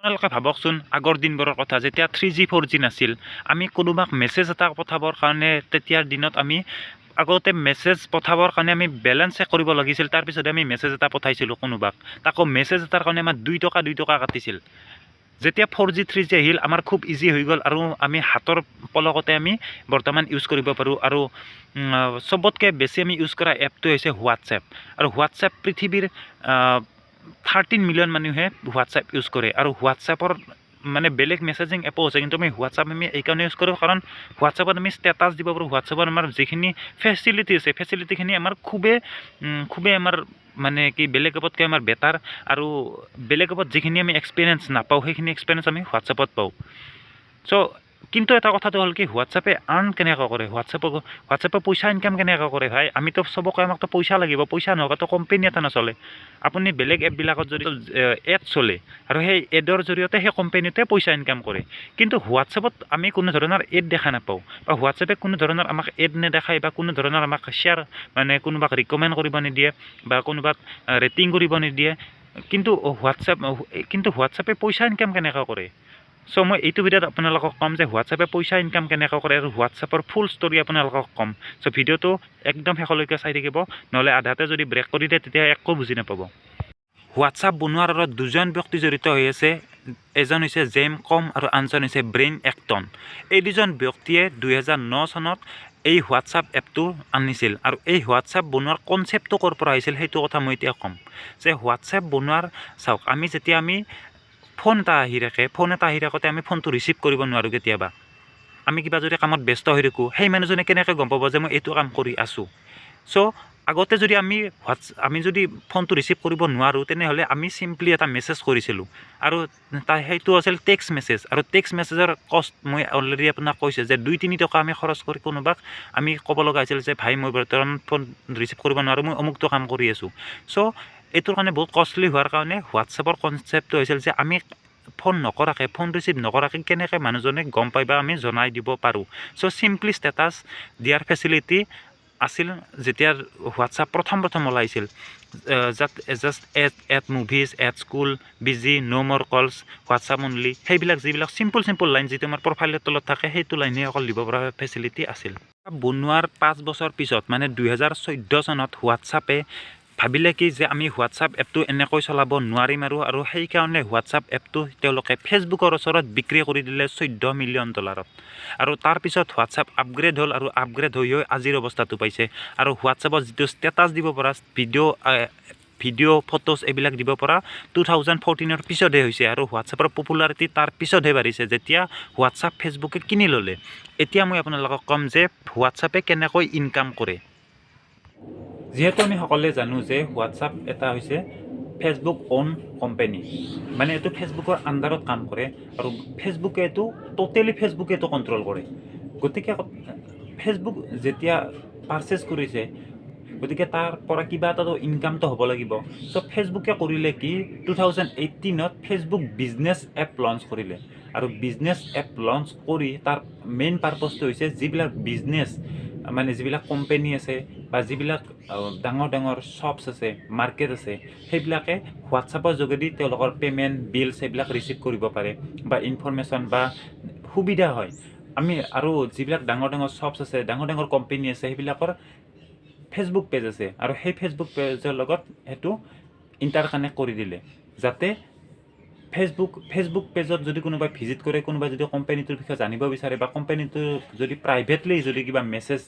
আপোনালোকে ভাবকচোন আগৰ দিনবোৰৰ কথা যেতিয়া 3G 4G নাছিল আমি কোনোবাক মেছেজ এটা পঠাবৰ কাৰণে তেতিয়াৰ দিনত আমি আগতে মেছেজ পঠাবৰ কাৰণে আমি বেলেঞ্চ চেক কৰিব লাগিছিল তাৰপিছত আমি মেছেজ এটা পঠাইছিলোঁ কোনোবাক তাকো মেছেজ এটাৰ কাৰণে আমাৰ 2 টকা কাটিছিল যেতিয়া 4G 3G আহিল আমাৰ খুব ইজি হৈ গ'ল আৰু আমি হাতৰ পলকতে আমি বৰ্তমান ইউজ কৰিব পাৰোঁ আৰু চবতকৈ বেছি আমি ইউজ কৰা এপটো হৈছে হোৱাটছএপ আৰু হোৱাটছএপ পৃথিৱীৰ 13 মিলিয়ন মানুহে হোৱাটছএপ ইউজ কৰে আৰু হোৱাটছএপৰ মানে বেলেগ মেছেজিং এপো আছে কিন্তু আমি হোৱাটছএপ আমি এইকাৰণে ইউজ কৰোঁ কাৰণ হোৱাটছএপত আমি ষ্টেটাছ দিব পাৰোঁ হোৱাটছএপত আমাৰ যিখিনি ফেচিলিটি আছে ফেচিলিটিখিনি আমাৰ খুবেই আমাৰ মানে কি বেলেগ এপতকৈ আমাৰ বেটাৰ আৰু বেলেগ এপত যিখিনি আমি এক্সপিৰিয়েঞ্চ নাপাওঁ সেইখিনি এক্সপিৰিয়েঞ্চ আমি হোৱাটছএপত পাওঁ চ' কিন্তু এটা কথাটো হ'ল কি হোৱাটছএপে আৰ্ণ কেনেকৈ কৰে হোৱাটছএপে পইচা ইনকাম কেনেকৈ কৰে ভাই আমিতো চবকে আমাকতো পইচা লাগিব পইচা নহওঁতো কোম্পানী এটা নচলে আপুনি বেলেগ এপবিলাকত যদি এড চলে আৰু সেই এডৰ জৰিয়তে সেই কোম্পানীটোৱে পইচা ইনকাম কৰে কিন্তু হোৱাটছএপত আমি কোনো ধৰণৰ এড দেখা নাপাওঁ বা হোৱাটছএপে কোনো ধৰণৰ আমাক এড নেদেখায় বা কোনো ধৰণৰ আমাক শ্বেয়াৰ মানে কোনোবাক ৰিকমেণ্ড কৰিব নিদিয়ে বা কোনোবাক ৰেটিং কৰিব নিদিয়ে কিন্তু হোৱাটছএপে পইচা ইনকাম কেনেকৈ কৰে চ' মই এইটো ভিডিঅ'ত আপোনালোকক ক'ম যে হোৱাটছএপে পইচা ইনকাম কেনেকৈ কৰে আৰু হোৱাটছএপৰ ফুল ষ্টৰি আপোনালোকক ক'ম চ' ভিডিঅ'টো একদম শেষলৈকে চাই থাকিব নহ'লে আধাতে যদি ব্ৰেক কৰি দিয়ে তেতিয়া একো বুজি নাপাব হোৱাটছআপ বনোৱাৰ আঁৰত দুজন ব্যক্তি জড়িত হৈ আছে এজন হৈছে জেম কম আৰু আনজন হৈছে ব্ৰেইন এক্টন এই দুজন ব্যক্তিয়ে 2009 চনত এই হোৱাটছআপ এপটো আনিছিল আৰু এই হোৱাটছআপ বনোৱাৰ কনচেপ্টটো ক'ৰ পৰা আহিছিল সেইটো কথা মই এতিয়া ক'ম যে হোৱাটছআপ বনোৱাৰ চাওক যেতিয়া আমি ফোন এটা আহি থাকোঁতে আমি ফোনটো ৰিচিভ কৰিব নোৱাৰোঁ কেতিয়াবা আমি কিবা যদি কামত ব্যস্ত হৈ থাকোঁ সেই মানুহজনে কেনেকৈ গম পাব যে মই এইটো কাম কৰি আছোঁ চ' আগতে যদি আমি যদি ফোনটো ৰিচিভ কৰিব নোৱাৰোঁ তেনেহ'লে আমি চিম্পলি এটা মেছেজ কৰিছিলোঁ আৰু সেইটো আছিল টেক্সট মেছেজ আৰু টেক্সট মেছেজৰ কষ্ট মই অলৰেডি আপোনাক কৈছোঁ যে 2-3 টকা আমি খৰচ কৰি কোনোবাক আমি ক'ব লগা হৈছিল যে ভাই মই বৰ্তমান ফোন ৰিচিভ কৰিব নোৱাৰোঁ মই অমুকটো কাম কৰি আছোঁ চ' এইটোৰ কাৰণে বহুত কষ্টলি হোৱাৰ কাৰণে হোৱাটছএপৰ কনচেপ্টটো হৈছিল যে আমি ফোন ৰিচিভ নকৰাকৈ কেনেকৈ মানুহজনে গম পাই বা আমি জনাই দিব পাৰোঁ চ' চিম্পলি ষ্টেটাছ দিয়াৰ ফেচিলিটি আছিল যেতিয়া হোৱাটছআপ প্ৰথম ওলাইছিল just add movies add school busy ন' মোৰ কলছ হোৱাটছআপ অনলি সেইবিলাক যিবিলাক চিম্পল লাইন যিটো আমাৰ প্ৰফাইলৰ তলত থাকে সেইটো লাইনে অকল দিব পৰা ফেচিলিটি আছিল বনোৱাৰ 5 বছৰ পিছত মানে 2014 চনত হোৱাটছআপে ভাবিলে কি যে আমি হোৱাটছআপ এপটো এনেকৈ চলাব নোৱাৰিম আৰু সেইকাৰণে হোৱাটছআপ এপটো তেওঁলোকে ফেচবুকৰ ওচৰত বিক্ৰী কৰি দিলে $14 মিলিয়ন আৰু তাৰপিছত হোৱাটছআপ আপগ্ৰেড হ'ল আৰু আপগ্ৰেড হৈ আজিৰ অৱস্থাটো পাইছে আৰু হোৱাটছআপত যিটো ষ্টেটাছ দিব পৰা ভিডিঅ' ফটোজ এইবিলাক দিব পৰা 2014 পিছতহে হৈছে আৰু হোৱাটছআপৰ পপুলাৰিটি তাৰ পিছতহে বাঢ়িছে যেতিয়া হোৱাটছআপ ফেচবুকে কিনি ল'লে এতিয়া মই আপোনালোকক ক'ম যে হোৱাটছআপে কেনেকৈ ইনকাম কৰে যিহেতু আমি সকলোৱে জানো যে হোৱাটছআপ এটা হৈছে ফেচবুক অন কোম্পানী মানে এইটো ফেচবুকৰ আণ্ডাৰত কাম কৰে আৰু ফেচবুকে এইটো কণ্ট্ৰল কৰে গতিকে ফেচবুক যেতিয়া পাৰচেছ কৰিছে গতিকে তাৰ পৰা কিবা এটাতো ইনকামটো হ'ব লাগিব চ' ফেচবুকে কৰিলে কি 2018ত ফেচবুক বিজনেছ এপ লঞ্চ কৰিলে আৰু বিজনেছ এপ লঞ্চ কৰি তাৰ মেইন পাৰপজটো হৈছে যিবিলাক বিজনেছ মানে যিবিলাক কোম্পানী আছে বা যিবিলাক ডাঙৰ শ্বপছ আছে মাৰ্কেট আছে সেইবিলাকে হোৱাটছআপৰ যোগেদি তেওঁলোকৰ পে'মেণ্ট বিলছ সেইবিলাক ৰিচিভ কৰিব পাৰে বা ইনফৰমেশ্যন বা সুবিধা হয় আমি আৰু যিবিলাক ডাঙৰ শ্বপছ আছে ডাঙৰ কোম্পানী আছে সেইবিলাকৰ ফেচবুক পেজ আছে আৰু সেই ফেচবুক পেজৰ লগত সেইটো ইণ্টাৰকানেক্ট কৰি দিলে যাতে ফেচবুক পেজত যদি কোনোবাই ভিজিট কৰে কোনোবাই যদি কোম্পানীটোৰ বিষয়ে জানিব বিচাৰে বা কোম্পানীটো যদি প্ৰাইভেটলি যদি কিবা মেছেজ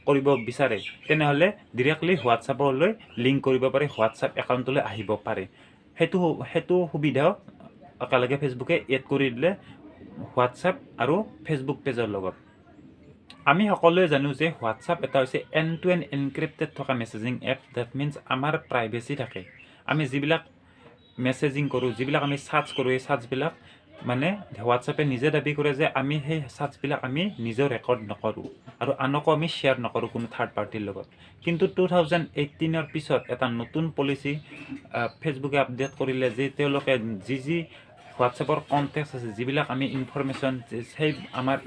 কৰিব বিচাৰে তেনেহ'লে ডিৰেক্টলি হোৱাটছআপলৈ লিংক কৰিব পাৰে হোৱাটছআপ একাউণ্টলৈ আহিব পাৰে সেইটো সুবিধাও একেলগে ফেচবুকে এড কৰি দিলে হোৱাটছআপ আৰু ফেচবুক পেজৰ লগত আমি সকলোৱে জানো যে হোৱাটছআপ এটা হৈছে এণ্ড টু এণ্ড এনক্ৰিপ্টেড থকা মেছেজিং এপ ডেট মিনছ আমাৰ প্ৰাইভেচি থাকে আমি যিবিলাক মেছেজিং কৰোঁ যিবিলাক আমি চাৰ্চ কৰোঁ এই চাৰ্চবিলাক মানে হোৱাটছআপে নিজে দাবী কৰে যে আমি সেই চাৰ্চবিলাক আমি নিজে ৰেকৰ্ড নকৰোঁ আৰু আনকো আমি শ্বেয়াৰ নকৰোঁ কোনো থাৰ্ড পাৰ্টিৰ লগত কিন্তু 2018 পিছত এটা নতুন পলিচি ফেচবুকে আপডেট কৰিলে যে তেওঁলোকে যি হোৱাটছআপৰ কণ্টেক্ট আছে যিবিলাক আমি ইনফৰমেশ্যন সেই আমাৰ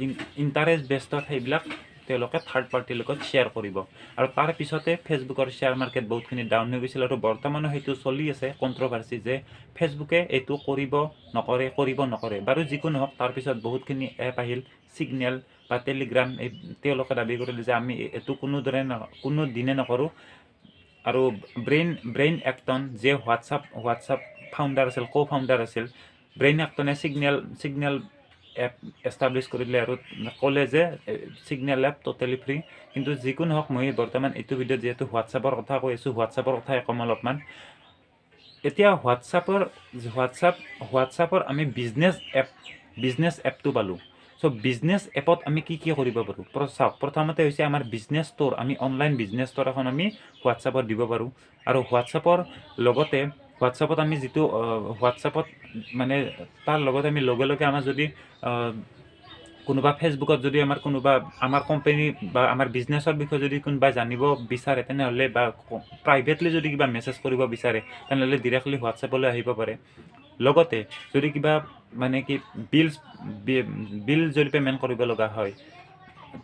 ইণ্টাৰেষ্ট বেষ্টত সেইবিলাক তেওঁলোকে থাৰ্ড পাৰ্টিৰ লগত শ্বেয়াৰ কৰিব আৰু তাৰ পিছতে ফেচবুকৰ শ্বেয়াৰ মাৰ্কেট বহুতখিনি ডাউন হৈ গৈছিল আৰু বৰ্তমানো সেইটো চলি আছে কণ্ট্ৰভাৰ্চি যে ফেচবুকে এইটো কৰিব নকৰে বাৰু যিকোনো হওক তাৰপিছত বহুতখিনি এপ আহিল ছিগনেল বা টেলিগ্ৰাম তেওঁলোকে দাবী কৰিলে যে আমি এইটো কোনো দিনে নকৰোঁ আৰু ব্ৰেইন এক্টন যে হোৱাটছআপ ফাউণ্ডাৰ আছিল ফাউণ্ডাৰ আছিল ব্ৰেইন এক্টনে ছিগনেল এপ এষ্টাব্লিছ কৰিলে আৰু ক'লে যে ছিগনেল এপ ট'টেলি ফ্ৰী কিন্তু যিকোনো হওক মই বৰ্তমান এইটো ভিডিঅ'ত যিহেতু হোৱাটছআপৰ কথা কৈ আছোঁ হোৱাটছআপৰ কথাই ক'ম অলপমান এতিয়া হোৱাটছআপৰ আমি বিজনেছ এপটো পালোঁ চ' বিজনেছ এপত আমি কি কৰিব পাৰোঁ চাওক প্ৰথমতে হৈছে আমাৰ বিজনেছ ষ্ট'ৰ আমি অনলাইন বিজনেছ ষ্ট'ৰ এখন আমি হোৱাটছআপত দিব পাৰোঁ আৰু হোৱাটছআপৰ লগতে হোৱাটছআপত আমি যিটো হোৱাটছআপত মানে তাৰ লগতে আমি লগে আমাৰ যদি কোনোবা ফেচবুকত যদি আমাৰ কোম্পানী বা আমাৰ বিজনেছৰ বিষয়ে যদি কোনোবাই জানিব বিচাৰে তেনেহ'লে বা প্ৰাইভেটলি যদি কিবা মেছেজ কৰিব বিচাৰে তেনেহ'লে ডিৰেক্টলি হোৱাটছআপলৈ আহিব পাৰে লগতে যদি কিবা মানে কি বিল যদি পে'মেণ্ট কৰিব লগা হয়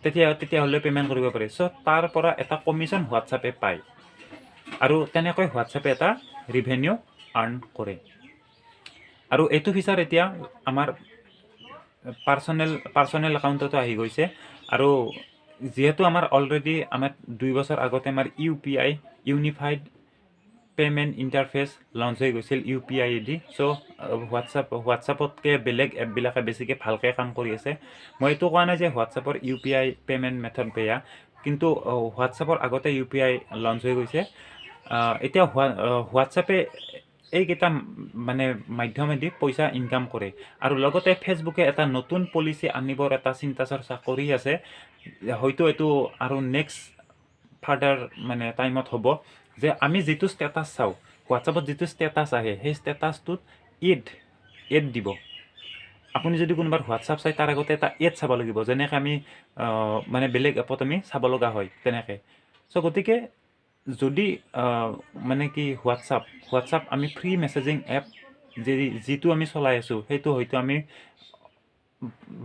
তেতিয়াহ'লে পে'মেণ্ট কৰিব পাৰে চ' তাৰ পৰা এটা কমিশ্যন হোৱাটছআপে পায় আৰু তেনেকৈ হোৱাটছআপে এটা ৰিভেনিউ আৰ্ণ কৰে আৰু এইটো ফিচাৰ এতিয়া আমাৰ পাৰ্চনেল একাউণ্টতো আহি গৈছে আৰু যিহেতু আমাৰ অলৰেডি আমাৰ 2 বছৰ আগতে আমাৰ UPI unified payment interface launch হৈ গৈছিল UPI দি চ' হোৱাটছআপতকৈ বেলেগ এপবিলাকে বেছিকৈ ভালকৈ কাম কৰি আছে মই এইটো কোৱা নাই যে হোৱাটছআপৰ UPI পে'মেণ্ট মেথড বেয়া কিন্তু হোৱাটছআপৰ আগতে UPI লঞ্চ হৈ গৈছে এতিয়া হোৱাটছআপে এইকেইটা মানে মাধ্যমেদি পইচা ইনকাম কৰে আৰু লগতে ফেচবুকে এটা নতুন পলিচি আনিবৰ এটা চিন্তা চৰ্চা কৰি আছে হয়তো এইটো আৰু নেক্সট ফাৰ্ডাৰ মানে টাইমত হ'ব যে আমি যিটো ষ্টেটাছ চাওঁ হোৱাটছআপত যিটো ষ্টেটাছ আহে সেই ষ্টেটাছটোত এড দিব আপুনি যদি কোনোবাৰ হোৱাটছআপ চাই তাৰ আগতে এটা এড চাব লাগিব যেনেকৈ আমি মানে বেলেগ এপত আমি চাব লগা হয় তেনেকৈ চ' গতিকে যদি মানে কি হোৱাটছআপ আমি ফ্ৰী মেছেজিং এপ যিটো আমি চলাই আছোঁ সেইটো হয়তো আমি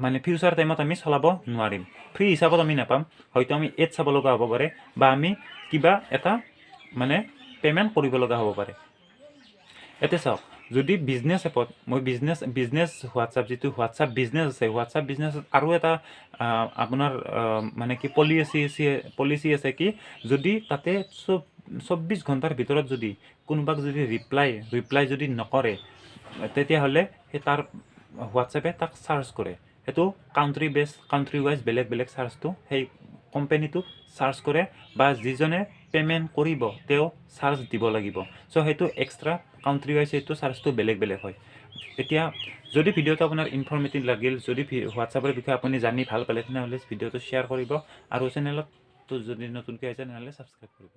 মানে ফিউচাৰ টাইমত আমি চলাব নোৱাৰিম ফ্ৰী হিচাপত আমি নাপাম হয়তো আমি এড চাব লগা হ'ব পাৰে বা আমি কিবা এটা মানে পে'মেণ্ট কৰিব লগা হ'ব পাৰে এতিয়া চাওক যদি বিজনেছ এপত মই বিজনেছ হোৱাটছআপ যিটো হোৱাটছআপ বিজনেছ আছে হোৱাটছআপ বিজনেছত আৰু এটা আপোনাৰ মানে কি পলিচি আছে কি যদি তাতে 24 ঘণ্টাৰ ভিতৰত যদি কোনোবাক যদি ৰিপ্লাই যদি নকৰে তেতিয়াহ'লে সেই তাৰ হোৱাটছএপে তাক চাৰ্জ কৰে সেইটো কাউণ্ট্ৰি ৱাইজ বেলেগ চাৰ্জটো সেই কোম্পানীটোক চাৰ্জ কৰে বা যিজনে পে'মেণ্ট কৰিব তেওঁ চাৰ্জ দিব লাগিব চ' সেইটো এক্সট্ৰা কাউণ্ট্ৰি ৱাইজ সেইটো চাৰ্জটো বেলেগ হয় এতিয়া যদি ভিডিঅ'টো আপোনাৰ ইনফৰ্মেটিভ লাগিল যদি হোৱাটছআপৰ বিষয়ে আপুনি জানি ভাল পালে তেনেহ'লে ভিডিঅ'টো শ্বেয়াৰ কৰিব আৰু চেনেলটো যদি নতুনকৈ আহিছে তেনেহ'লে ছাবস্ক্ৰাইব কৰিব